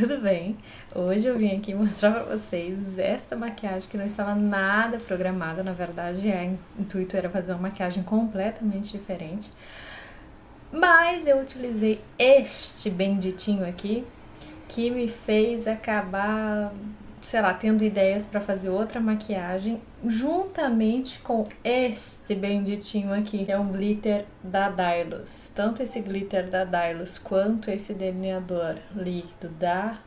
tudo bem? Hoje eu vim aqui mostrar pra vocês esta maquiagem que não estava nada programada, na verdade, o intuito era fazer uma maquiagem completamente diferente. Mas eu utilizei este benditinho aqui, que me fez acabar, sei lá, tendo ideias para fazer outra maquiagem, juntamente com este benditinho aqui, que é um glitter da Dylos. Tanto esse glitter da Dylos quanto esse delineador líquido da...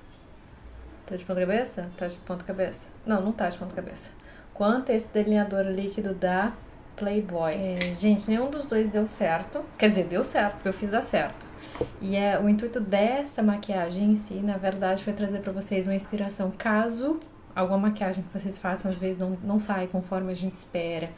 Tá de ponta cabeça? Tá de ponta cabeça. Não, não tá de ponta cabeça. Quanto esse delineador líquido da Playboy. Gente, nenhum dos dois deu certo. Quer dizer, deu certo, porque eu fiz dar certo. E o intuito desta maquiagem em si, na verdade, foi trazer pra vocês uma inspiração caso alguma maquiagem que vocês façam, às vezes não sai conforme a gente espera.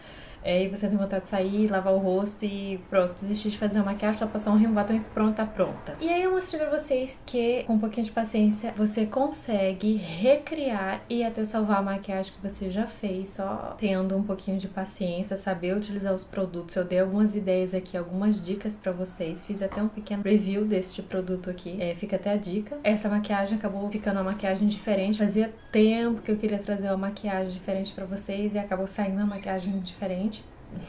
E você tem vontade de sair, lavar o rosto e pronto, desistir de fazer uma maquiagem, só passar um rímel, batom e pronto, tá pronta. E aí eu mostrei pra vocês que, com um pouquinho de paciência, você consegue recriar e até salvar a maquiagem que você já fez, só tendo um pouquinho de paciência, saber utilizar os produtos. Eu dei algumas ideias aqui, algumas dicas pra vocês, fiz até um pequeno review deste produto aqui, fica até a dica. Essa maquiagem acabou ficando uma maquiagem diferente, fazia tempo que eu queria trazer uma maquiagem diferente pra vocês e acabou saindo uma maquiagem diferente.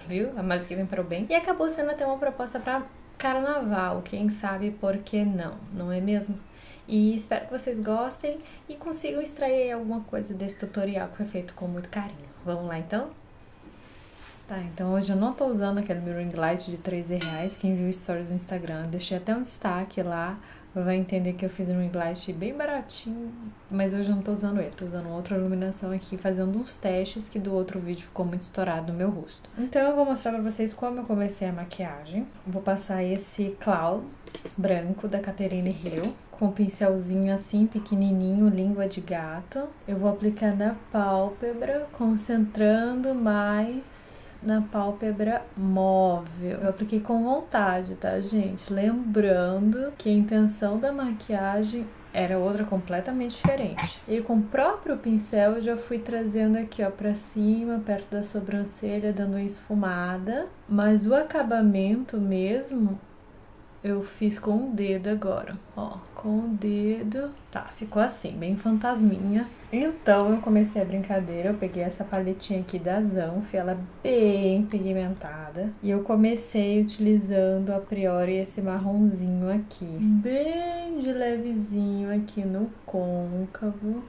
Viu? A males que vem para o bem. E acabou sendo até uma proposta para carnaval, quem sabe por que não, não é mesmo? E espero que vocês gostem e consigam extrair alguma coisa desse tutorial que foi feito com muito carinho. Vamos lá então? Tá, então hoje eu não tô usando aquele meu ring light de R$13. Quem viu stories no Instagram, deixei até um destaque lá, vai entender que eu fiz um ring light bem baratinho, mas hoje eu não tô usando ele, tô usando outra iluminação aqui, fazendo uns testes que do outro vídeo ficou muito estourado no meu rosto. Então eu vou mostrar pra vocês como eu comecei a maquiagem. Vou passar esse cloud branco da Catherine Hill, com um pincelzinho assim, pequenininho, língua de gato. Eu vou aplicar na pálpebra, concentrando mais na pálpebra móvel. Eu apliquei com vontade, tá, gente? Lembrando que a intenção da maquiagem era outra completamente diferente. E com o próprio pincel eu já fui trazendo aqui, ó, pra cima, perto da sobrancelha, dando uma esfumada. Mas o acabamento mesmo eu fiz com o dedo agora, ó, com o dedo. Tá, ficou assim, bem fantasminha. Então eu comecei a brincadeira, eu peguei essa paletinha aqui da Zanf, ela é bem pigmentada. E eu comecei utilizando a priori esse marronzinho aqui, bem de levezinho aqui no côncavo.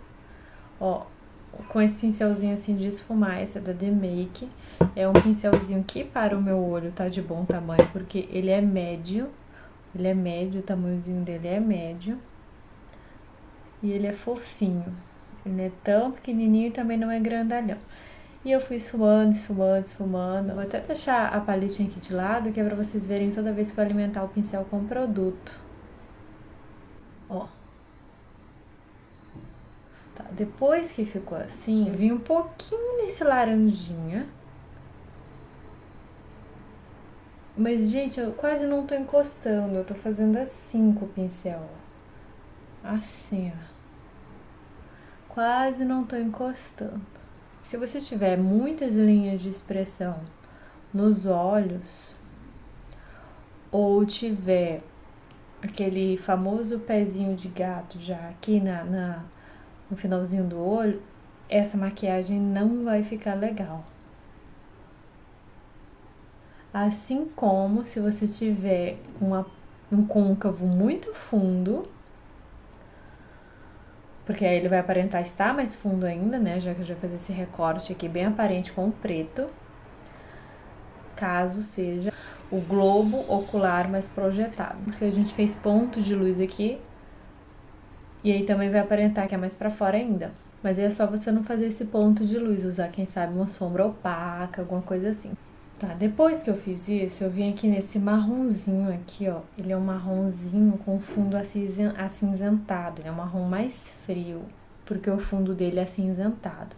Ó, com esse pincelzinho assim de esfumar, esse é da The Make. É um pincelzinho que para o meu olho tá de bom tamanho, porque ele é médio. Ele é médio, o tamanhozinho dele é médio. E ele é fofinho. Ele não é tão pequenininho e também não é grandalhão. E eu fui esfumando, esfumando, esfumando. Vou até deixar a paletinha aqui de lado, que é pra vocês verem toda vez que eu alimentar o pincel com produto. Ó. Tá, depois que ficou assim, eu vim um pouquinho nesse laranjinha. Mas, gente, eu quase não tô encostando. Eu tô fazendo assim com o pincel. Assim, ó. Quase não tô encostando. Se você tiver muitas linhas de expressão nos olhos, ou tiver aquele famoso pezinho de gato já aqui no finalzinho do olho, essa maquiagem não vai ficar legal. Assim como se você tiver um côncavo muito fundo, porque aí ele vai aparentar estar mais fundo ainda, né? Já que eu já fiz esse recorte aqui bem aparente com o preto. Caso seja o globo ocular mais projetado. Porque a gente fez ponto de luz aqui. E aí também vai aparentar que é mais pra fora ainda. Mas aí é só você não fazer esse ponto de luz. Usar, quem sabe, uma sombra opaca, alguma coisa assim. Tá, depois que eu fiz isso, eu vim aqui nesse marronzinho aqui, ó. Ele é um marronzinho com fundo acinzentado. Ele é um marrom mais frio, porque o fundo dele é acinzentado.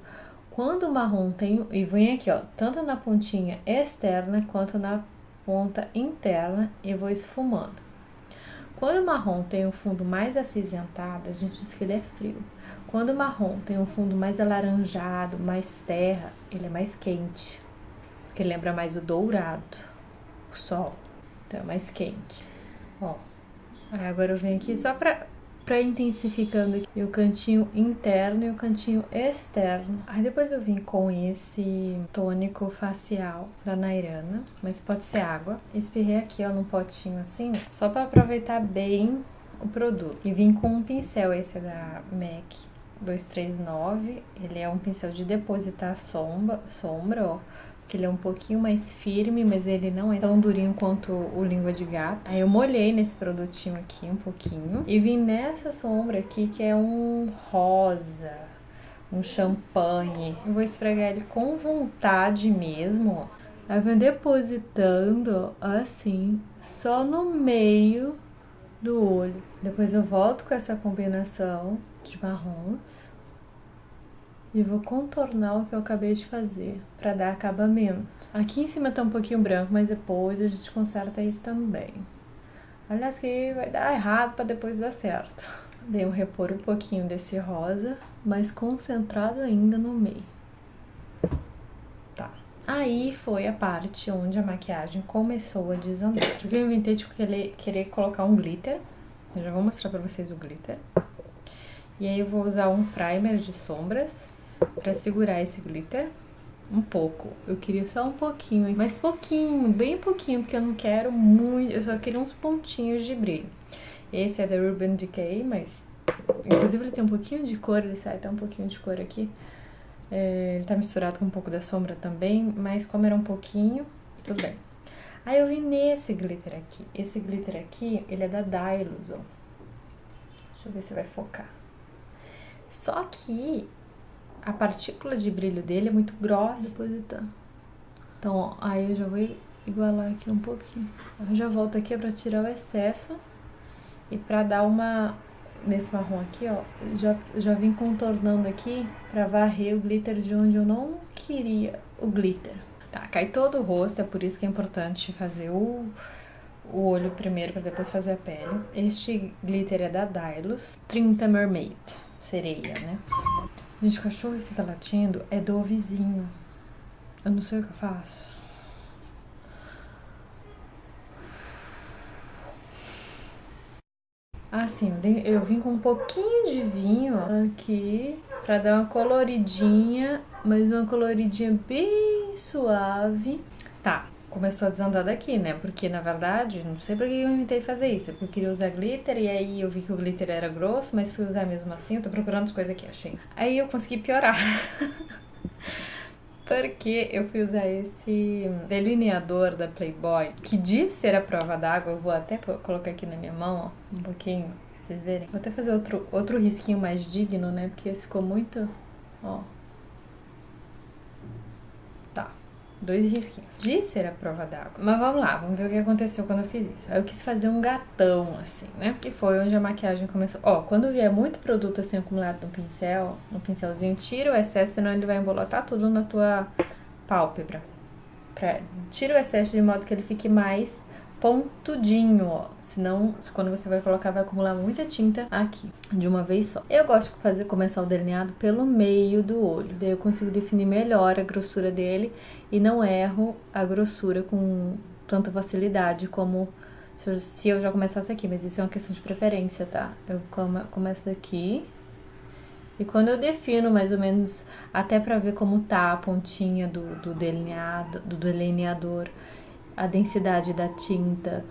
Quando o marrom tem... E vem aqui, ó, tanto na pontinha externa quanto na ponta interna, eu vou esfumando. Quando o marrom tem um fundo mais acinzentado, a gente diz que ele é frio. Quando o marrom tem um fundo mais alaranjado, mais terra, ele é mais quente. Porque lembra mais o dourado, o sol, então é mais quente. Ó, aí agora eu venho aqui só pra pra intensificando aqui o cantinho interno e o cantinho externo. Aí depois eu vim com esse tônico facial da Nairana, mas pode ser água. Espirrei aqui, ó, num potinho assim, só pra aproveitar bem o produto. E vim com um pincel, esse é da MAC 239. Ele é um pincel de depositar sombra, ó. Que ele é um pouquinho mais firme, mas ele não é tão durinho quanto o língua de gato. Aí eu molhei nesse produtinho aqui um pouquinho e vim nessa sombra aqui que é um rosa, um champanhe. Eu vou esfregar ele com vontade mesmo, ó. Aí eu vou depositando assim, só no meio do olho. Depois eu volto com essa combinação de marrons e vou contornar o que eu acabei de fazer pra dar acabamento. Aqui em cima tá um pouquinho branco, mas depois a gente conserta isso também. Aliás, que vai dar errado pra depois dar certo. Venho repor um pouquinho desse rosa, mas concentrado ainda no meio. Tá. Aí foi a parte onde a maquiagem começou a desandar. Porque eu inventei de querer colocar um glitter. Eu já vou mostrar pra vocês o glitter. E aí eu vou usar um primer de sombras pra segurar esse glitter um pouco. Eu queria só um pouquinho, mas pouquinho, bem pouquinho, porque eu não quero muito, eu só queria uns pontinhos de brilho. Esse é da Urban Decay, mas inclusive ele tem um pouquinho de cor, ele sai até um pouquinho de cor aqui. Ele tá misturado com um pouco da sombra também, mas como era um pouquinho, tudo bem. Aí eu vim nesse glitter aqui. Esse glitter aqui, ele é da Dylos, ó. Deixa eu ver se vai focar. Só que a partícula de brilho dele é muito grossa. Depositar. Então, ó, aí eu já vou igualar aqui um pouquinho. Eu já volto aqui pra tirar o excesso e pra dar uma... Nesse marrom aqui, ó, já vim contornando aqui pra varrer o glitter de onde eu não queria o glitter. Tá, cai todo o rosto, é por isso que é importante fazer o olho primeiro pra depois fazer a pele. Este glitter é da Dylos, 30 Mermaid, sereia, né? Gente, o cachorro que fica latindo é do vizinho. Eu não sei o que eu faço. Ah, sim, eu vim com um pouquinho de vinho aqui pra dar uma coloridinha, mas uma coloridinha bem suave. Tá, começou a desandar daqui, né? Porque, na verdade, não sei pra que eu inventei fazer isso. Porque eu queria usar glitter e aí eu vi que o glitter era grosso, mas fui usar mesmo assim. Eu tô procurando as coisas aqui, achei. Aí eu consegui piorar. Porque eu fui usar esse delineador da Playboy, que diz ser a prova d'água. Eu vou até colocar aqui na minha mão, ó, um pouquinho, pra vocês verem. Vou até fazer outro risquinho mais digno, né? Porque esse ficou muito, ó. Tá, 2 risquinhos. Diz ser a prova d'água. Mas vamos lá, vamos ver o que aconteceu quando eu fiz isso. Aí eu quis fazer um gatão, assim, né? E foi onde a maquiagem começou. Ó, quando vier muito produto assim acumulado no pincelzinho, tira o excesso, senão ele vai embolotar tudo na tua pálpebra. Tira o excesso de modo que ele fique mais pontudinho, ó. Senão, quando você vai colocar, vai acumular muita tinta aqui, de uma vez só. Eu gosto de começar o delineado pelo meio do olho. Daí eu consigo definir melhor a grossura dele e não erro a grossura com tanta facilidade como se eu já começasse aqui. Mas isso é uma questão de preferência, tá? Eu começo daqui. E quando eu defino mais ou menos, até pra ver como tá a pontinha do delineador, a densidade da tinta,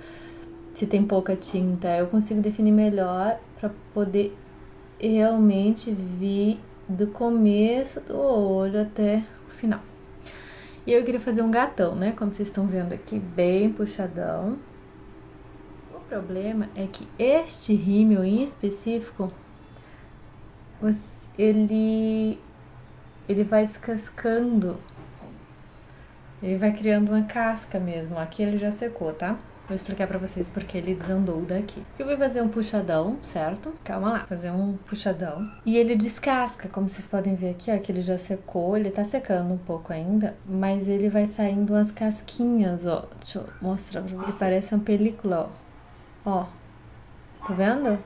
se tem pouca tinta, eu consigo definir melhor pra poder realmente vir do começo do olho até o final. E eu queria fazer um gatão, né? Como vocês estão vendo aqui, bem puxadão. O problema é que este rímel em específico, ele vai descascando, ele vai criando uma casca mesmo. Aqui ele já secou, tá? Vou explicar pra vocês porque ele desandou daqui. Eu vou fazer um puxadão, certo? Calma lá, fazer um puxadão. E ele descasca, como vocês podem ver aqui, ó, que ele já secou. Ele tá secando um pouco ainda, mas ele vai saindo umas casquinhas, ó. Deixa eu mostrar pra vocês. Ele parece uma película, ó. Ó, tá vendo?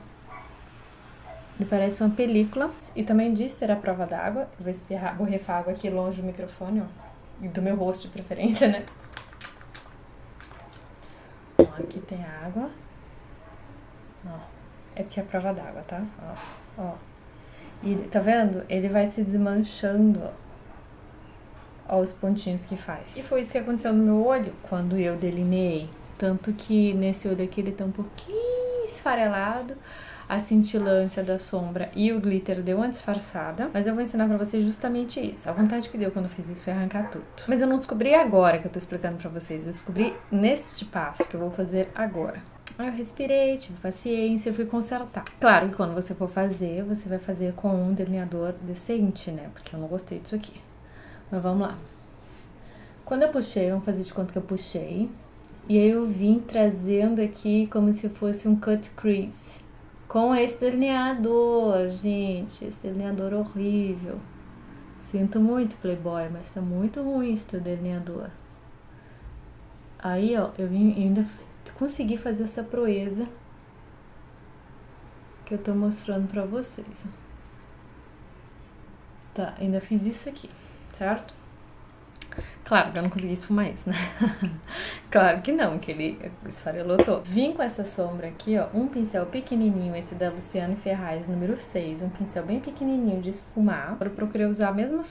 Ele parece uma película. E também diz ser a prova d'água. Eu vou espirrar, borrifar água aqui longe do microfone, ó. E do meu rosto de preferência, né? Ó, aqui tem água. Ó. É porque é prova d'água, tá? Ó. E tá vendo? Ele vai se desmanchando, ó, os pontinhos que faz. E foi isso que aconteceu no meu olho quando eu delineei. Tanto que nesse olho aqui ele tá um pouquinho esfarelado. A cintilância da sombra e o glitter deu uma disfarçada. Mas eu vou ensinar pra vocês justamente isso. A vontade que deu quando eu fiz isso foi arrancar tudo. Mas eu não descobri agora que eu tô explicando pra vocês. Eu descobri neste passo que eu vou fazer agora. Aí eu respirei, tive paciência, eu fui consertar. Claro que quando você for fazer, você vai fazer com um delineador decente, né? Porque eu não gostei disso aqui. Mas vamos lá. Quando eu puxei, vamos fazer de conta que eu puxei. E aí eu vim trazendo aqui como se fosse um cut crease. Com esse delineador, gente. Esse delineador horrível. Sinto muito, Playboy, mas tá muito ruim esse teu delineador. Aí, ó, eu ainda consegui fazer essa proeza que eu tô mostrando pra vocês. Tá, ainda fiz isso aqui, certo? Claro que eu não consegui esfumar isso, né? Claro que não, que ele esfarelou todo. Vim com essa sombra aqui, ó, um pincel pequenininho, esse da Luciane Ferraz, número 6, um pincel bem pequenininho de esfumar. Eu procurei usar a mesma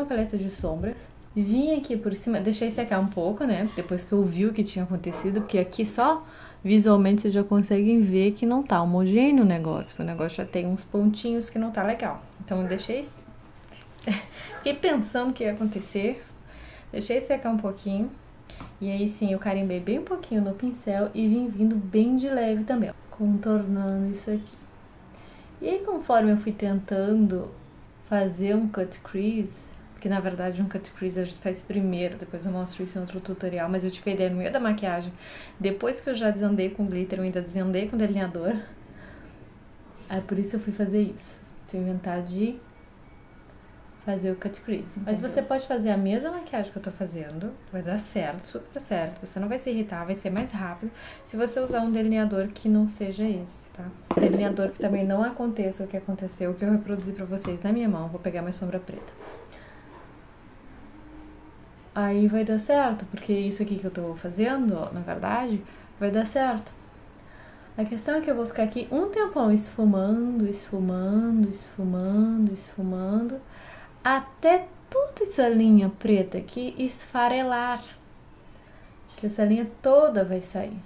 paleta de sombras. Vim aqui por cima, deixei secar um pouco, né? Depois que eu vi o que tinha acontecido, porque aqui só visualmente vocês já conseguem ver que não tá homogêneo o negócio. O negócio já tem uns pontinhos que não tá legal. Então eu deixei... Fiquei pensando o que ia acontecer. Deixei secar um pouquinho. E aí sim, eu carimbei bem um pouquinho no pincel e vim vindo bem de leve também, ó, contornando isso aqui. E aí conforme eu fui tentando fazer um cut crease, que na verdade um cut crease a gente faz primeiro, depois eu mostro isso em outro tutorial, mas eu tive a ideia no meio da maquiagem, depois que eu já desandei com glitter, eu ainda desandei com delineador, aí por isso eu fui fazer isso, fui inventar de fazer o cut crease. Mas você pode fazer a mesma maquiagem que eu tô fazendo, vai dar certo, super certo, você não vai se irritar, vai ser mais rápido, se você usar um delineador que não seja esse, tá? Delineador que também não aconteça o que aconteceu, o que eu reproduzi pra vocês na minha mão, vou pegar mais sombra preta. Aí vai dar certo, porque isso aqui que eu tô fazendo, ó, na verdade, vai dar certo. A questão é que eu vou ficar aqui um tempão esfumando, esfumando, esfumando, esfumando, até toda essa linha preta aqui esfarelar, que essa linha toda vai sair.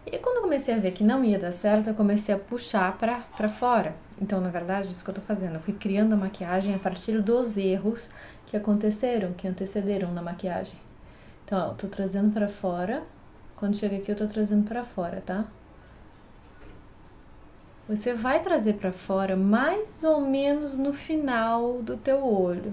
E quando eu comecei a ver que não ia dar certo, eu comecei a puxar pra fora. Então, na verdade, isso que eu tô fazendo, eu fui criando a maquiagem a partir dos erros que aconteceram, que antecederam na maquiagem. Então, ó, eu tô trazendo pra fora, quando chega aqui eu tô trazendo pra fora, tá? Você vai trazer pra fora mais ou menos no final do teu olho,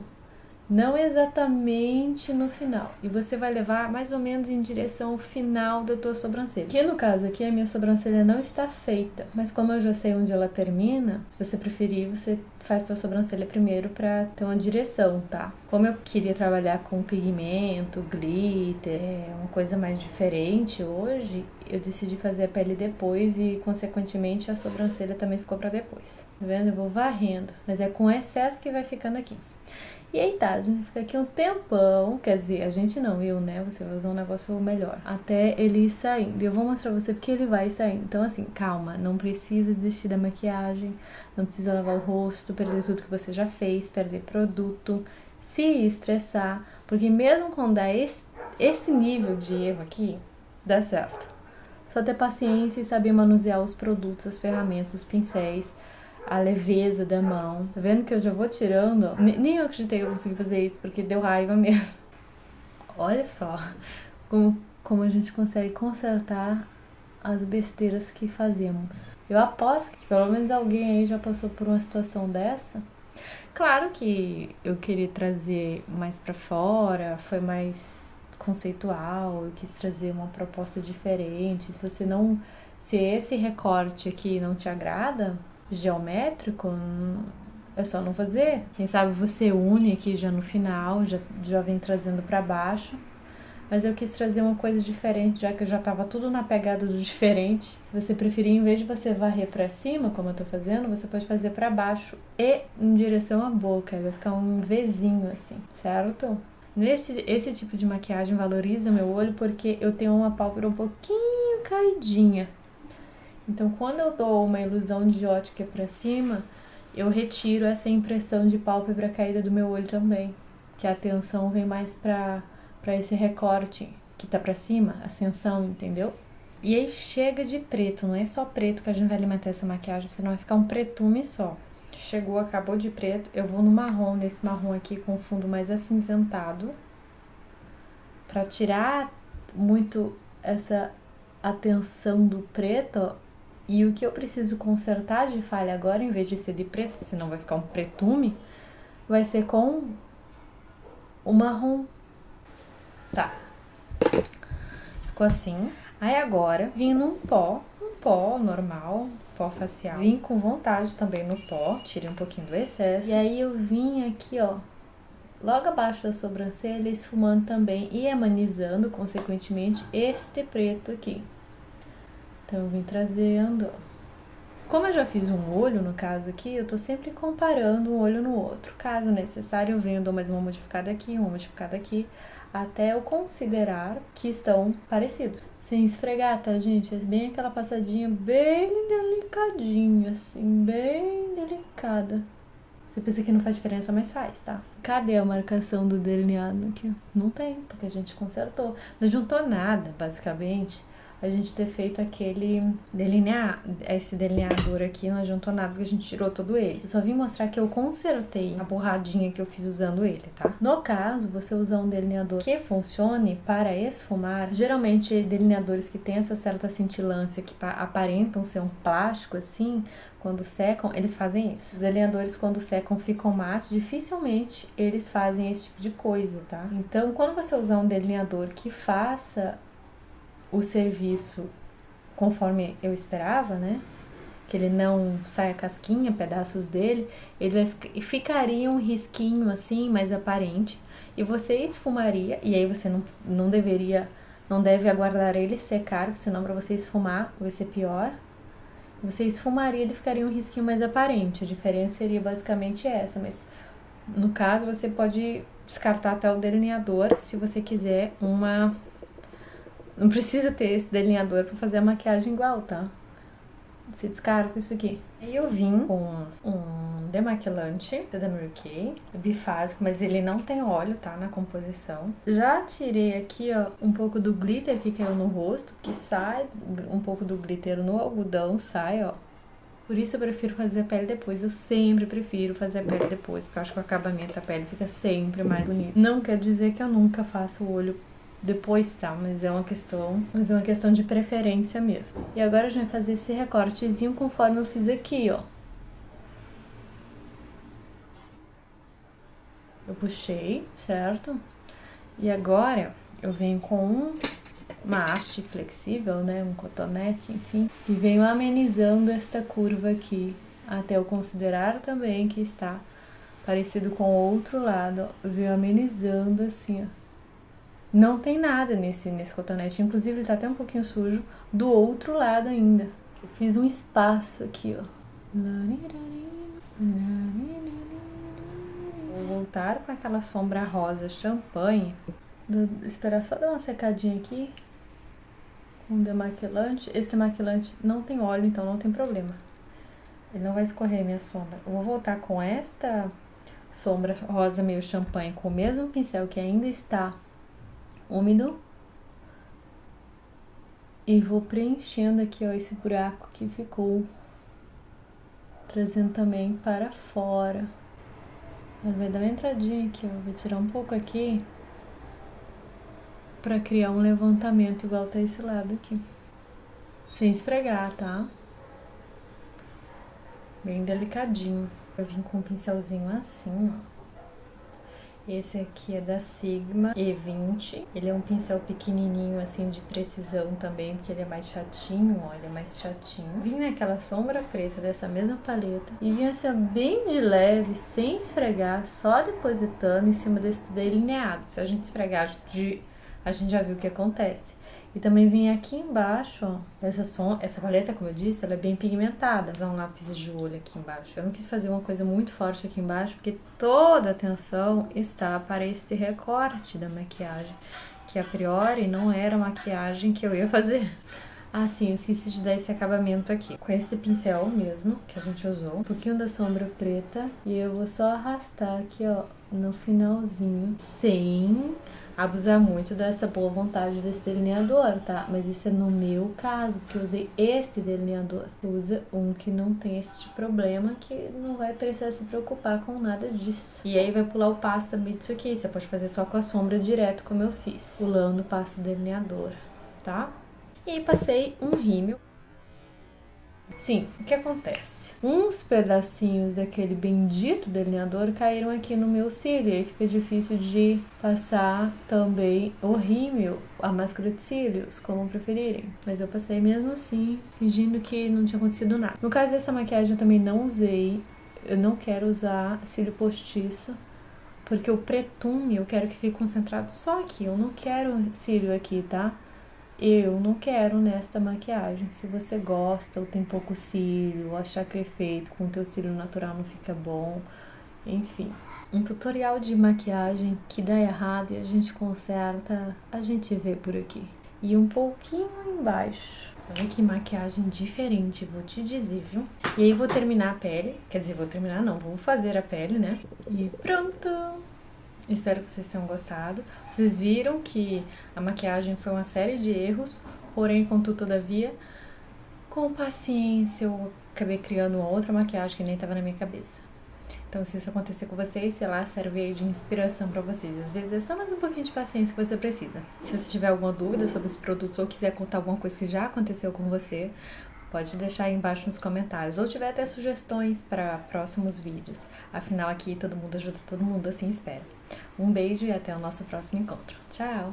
não exatamente no final. E você vai levar mais ou menos em direção ao final da tua sobrancelha. Que no caso aqui a minha sobrancelha não está feita, mas como eu já sei onde ela termina, se você preferir, você faz tua sobrancelha primeiro pra ter uma direção, tá? Como eu queria trabalhar com pigmento, glitter, uma coisa mais diferente hoje, eu decidi fazer a pele depois e, consequentemente, a sobrancelha também ficou pra depois. Tá vendo? Eu vou varrendo, mas é com excesso que vai ficando aqui. E aí tá, a gente fica aqui um tempão, quer dizer, a gente não, eu, né, você vai usar um negócio melhor, até ele ir saindo. E eu vou mostrar pra você porque ele vai saindo. Então assim, calma, não precisa desistir da maquiagem, não precisa lavar o rosto, perder tudo que você já fez, perder produto, se estressar, porque mesmo quando dá esse nível de erro aqui, dá certo. Só ter paciência e saber manusear os produtos, as ferramentas, os pincéis, a leveza da mão. Tá vendo que eu já vou tirando? Ó. Nem eu acreditei que eu consegui fazer isso, porque deu raiva mesmo. Olha só como a gente consegue consertar as besteiras que fazemos. Eu aposto que pelo menos alguém aí já passou por uma situação dessa. Claro que eu queria trazer mais pra fora, foi mais conceitual, eu quis trazer uma proposta diferente. Se esse recorte aqui não te agrada, geométrico, é só não fazer. Quem sabe você une aqui já no final, já vem trazendo pra baixo. Mas eu quis trazer uma coisa diferente, já que eu já tava tudo na pegada do diferente. Se você preferir, em vez de você varrer pra cima, como eu tô fazendo, você pode fazer pra baixo e em direção à boca. Vai ficar um Vzinho assim, certo? Esse tipo de maquiagem valoriza meu olho porque eu tenho uma pálpebra um pouquinho caidinha. Então, quando eu dou uma ilusão de ótica pra cima, eu retiro essa impressão de pálpebra caída do meu olho também. Que a atenção vem mais pra esse recorte que tá pra cima, ascensão, entendeu? E aí chega de preto, não é só preto que a gente vai alimentar essa maquiagem, senão vai ficar um pretume só. Chegou, acabou de preto, eu vou no marrom, nesse marrom aqui com fundo mais acinzentado, pra tirar muito essa atenção do preto, ó. E o que eu preciso consertar de falha agora, em vez de ser de preto, senão vai ficar um pretume, vai ser com o marrom. Tá, ficou assim. Aí agora, vim num pó normal, pó facial. Vim com vontade também no pó, tirei um pouquinho do excesso. E aí eu vim aqui, ó, logo abaixo da sobrancelha, esfumando também e amenizando, consequentemente, este preto aqui. Então eu vim trazendo, ó. Como eu já fiz um olho, no caso aqui, eu tô sempre comparando um olho no outro. Caso necessário, eu venho, dou mais uma modificada aqui, até eu considerar que estão parecidos. Sem esfregar, tá, gente? É bem aquela passadinha bem delicadinha, assim, bem delicada. Você pensa que não faz diferença, mas faz, tá? Cadê a marcação do delineado aqui? Não tem, porque a gente consertou. Não juntou nada, basicamente. A gente ter feito aquele esse delineador aqui, não adiantou nada porque a gente tirou todo ele. Eu só vim mostrar que eu consertei a borradinha que eu fiz usando ele, tá? No caso, você usar um delineador que funcione para esfumar, geralmente delineadores que tem essa certa cintilância, que aparentam ser um plástico assim, quando secam, eles fazem isso. Os delineadores, quando secam, ficam mate, dificilmente eles fazem esse tipo de coisa, tá? Então, quando você usar um delineador que faça o serviço conforme eu esperava, né? Que ele não saia casquinha, pedaços dele, ele ficaria um risquinho assim, mais aparente, e você esfumaria, e aí você não deve aguardar ele secar, senão para você esfumar vai ser pior. Você esfumaria, ele ficaria um risquinho mais aparente, a diferença seria basicamente essa, mas no caso você pode descartar até o delineador se você quiser uma... Não precisa ter esse delineador pra fazer a maquiagem igual, tá? Se descarta isso aqui. E eu vim com um demaquilante da Mary Kay, bifásico, mas ele não tem óleo, tá? Na composição. Já tirei aqui, ó, um pouco do glitter que caiu no rosto, que sai um pouco do glitter no algodão, sai, ó. Por isso eu prefiro fazer a pele depois. Eu sempre prefiro fazer a pele depois, porque eu acho que o acabamento da pele fica sempre mais bonito. Não quer dizer que eu nunca faço o olho depois, tá? Mas é uma questão de preferência mesmo. E agora a gente vai fazer esse recortezinho conforme eu fiz aqui, ó. Eu puxei, certo? E agora eu venho com uma haste flexível, né? Um cotonete, enfim. E venho amenizando esta curva aqui, até eu considerar também que está parecido com o outro lado, ó. Eu venho amenizando assim, ó. Não tem nada nesse cotonete, inclusive ele tá até um pouquinho sujo do outro lado ainda. Eu fiz um espaço aqui, ó. Vou voltar com aquela sombra rosa champanhe. Esperar só dar uma secadinha aqui com o demaquilante. Esse demaquilante não tem óleo, então não tem problema. Ele não vai escorrer minha sombra. Eu vou voltar com esta sombra rosa meio champanhe com o mesmo pincel que ainda está úmido, e vou preenchendo aqui, ó, esse buraco que ficou, trazendo também para fora. Ele vai dar uma entradinha aqui, ó, vou tirar um pouco aqui para criar um levantamento igual tá esse lado aqui, sem esfregar, tá? Bem delicadinho. Eu vim com um pincelzinho assim, ó. Esse aqui é da Sigma E20. Ele é um pincel pequenininho, assim, de precisão também, porque ele é mais chatinho, ó, ele é mais chatinho. Vim naquela sombra preta dessa mesma paleta e vim assim, bem de leve, sem esfregar, só depositando em cima desse delineado. Se a gente esfregar, a gente já viu o que acontece. E também vim aqui embaixo, ó, essa paleta, como eu disse, ela é bem pigmentada. Vou usar um lápis de olho aqui embaixo. Eu não quis fazer uma coisa muito forte aqui embaixo, porque toda a atenção está para este recorte da maquiagem, que a priori não era a maquiagem que eu ia fazer. Ah, sim, eu esqueci de dar esse acabamento aqui. Com esse pincel mesmo, que a gente usou, um pouquinho da sombra preta, e eu vou só arrastar aqui, ó, no finalzinho, sem abusar muito dessa boa vontade desse delineador, tá? Mas isso é no meu caso, porque eu usei este delineador. Usa um que não tem esse problema, que não vai precisar se preocupar com nada disso. E aí vai pular o passo também disso aqui, você pode fazer só com a sombra direto, como eu fiz. Pulando o passo do delineador, tá? E aí passei um rímel. Sim, o que acontece? Uns pedacinhos daquele bendito delineador caíram aqui no meu cílio, e aí fica difícil de passar também o rímel, a máscara de cílios, como preferirem. Mas eu passei mesmo assim, fingindo que não tinha acontecido nada. No caso dessa maquiagem eu também não usei, eu não quero usar cílio postiço, porque o pretume eu quero que fique concentrado só aqui, eu não quero cílio aqui, tá? Eu não quero nesta maquiagem. Se você gosta ou tem pouco cílio, ou achar que o efeito com o teu cílio natural não fica bom, enfim. Um tutorial de maquiagem que dá errado e a gente conserta, a gente vê por aqui. E um pouquinho embaixo. Olha que maquiagem diferente, vou te dizer, viu? E aí vou terminar a pele, quer dizer, vou terminar não, vou fazer a pele, né? E pronto! Espero que vocês tenham gostado. Vocês viram que a maquiagem foi uma série de erros, porém, contudo, todavia, com paciência, eu acabei criando uma outra maquiagem que nem estava na minha cabeça. Então, se isso acontecer com vocês, sei lá, serve aí de inspiração pra vocês. Às vezes é só mais um pouquinho de paciência que você precisa. Se você tiver alguma dúvida sobre os produtos ou quiser contar alguma coisa que já aconteceu com você, pode deixar aí embaixo nos comentários. Ou tiver até sugestões para próximos vídeos. Afinal, aqui todo mundo ajuda todo mundo, assim espero. Um beijo e até o nosso próximo encontro. Tchau!